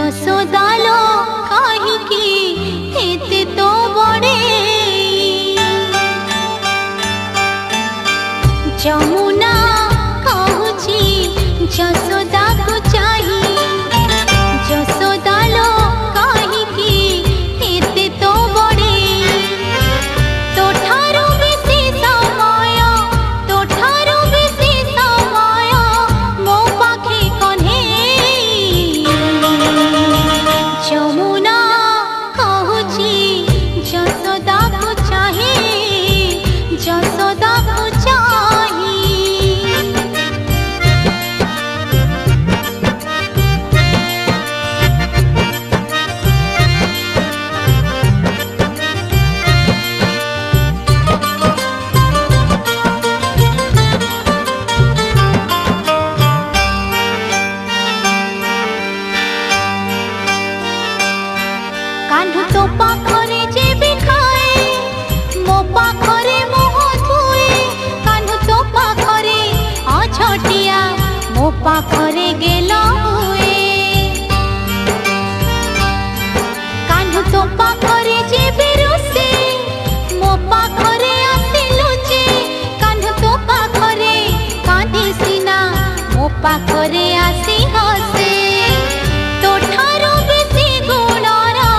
ଯଶୋଦାଲୋ କାହିଁକି ଏତେ ତୋ ବଡ଼େଇ ଯମୁନା କହୁଛି ଯଶୋଦାକୁ ଚାହିଁ ଯଶୋଦାଲୋ କାହିଁକି ଏତେ ତୋ ବଡ଼େଇ ତୋଠାରୁ ବେଶୀ ସମୟ ତୋଠାରୁ ବେଶୀ ସମୟ ମୋ ପାଖେ କହ୍ନେଇ ଯମୁନା କହୁଛି ଯଶୋଦାକୁ ଚାହିଁ ଯଶୋଦାକୁ ଚାହିଁ कान्हू तो पाखरे जेबे खाए मो पाखरे मुह धुए कान्हू तो पाखरे अछटिया मो पाखरे गेला हुए कान्हू तो पाखरे जेबे रुसे मो पाखरे आसे लुचे कान्हू तो पाखरे कांदी सिना मो पाखरे आसे हसे तोठारो बेसी गुणरा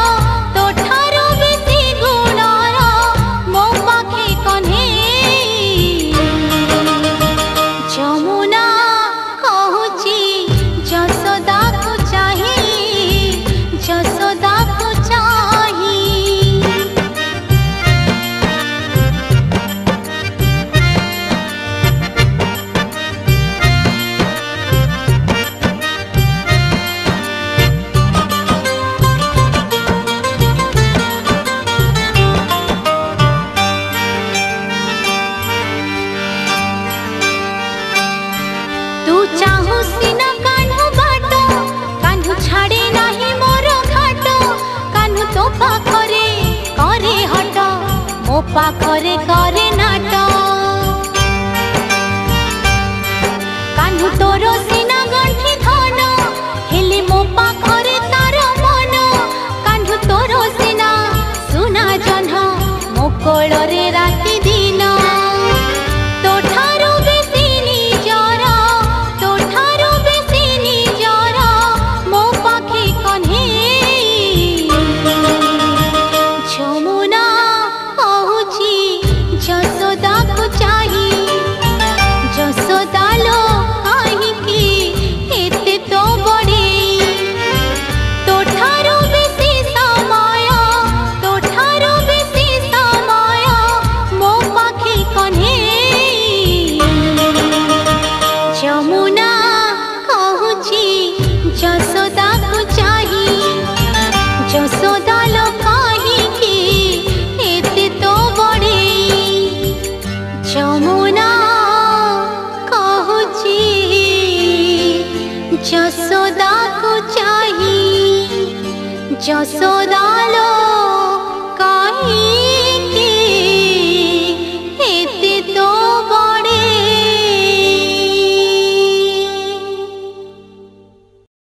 तोठारो बेसी गुणरा मो पाखे कन्हेई যমুনা কহুছি যশোদাକୁ চাହିଁ যশোদাକୁ চাହିଁ तू चाहू सिना कान्हू बाट कान्हू छाड़े नाही मोर घाट कान्हू तो पाखरे करे हट मो पाखरे करे नाट कान्हू तोर सिना गंठी धन हेले मो पाखरे तार मन कान्हू तोर सिना सुना जह्न मो कोଳରେ राति दिन तोठारू बेसी निजर तोठारू बेसी निजर मो पाखे कन्हेई ଯମୁନା କହୁଛି ଯଶୋଦାକୁ ଚାହିଁ ଯଶୋଦାଲୋ କାହିଁକି ଏତେ ତୋ ବଡ଼େଇ ତୋଠାରୁ ବେଶୀ ସମୟ ତୋଠାରୁ ବେଶୀ ସମୟ ମୋ ପାଖେ କନ୍ହେଇ ଯମୁନା କହୁଛି ଯଶୋଦାକୁ ଚାହିଁ ଯଶୋଦାଲୋ କାହିଁକି ଏତେ ତୋ ବଡ଼େଇ ଯମୁନା କହୁଛି ଯଶୋଦାକୁ ଚାହିଁ ଯଶୋଦାଲୋ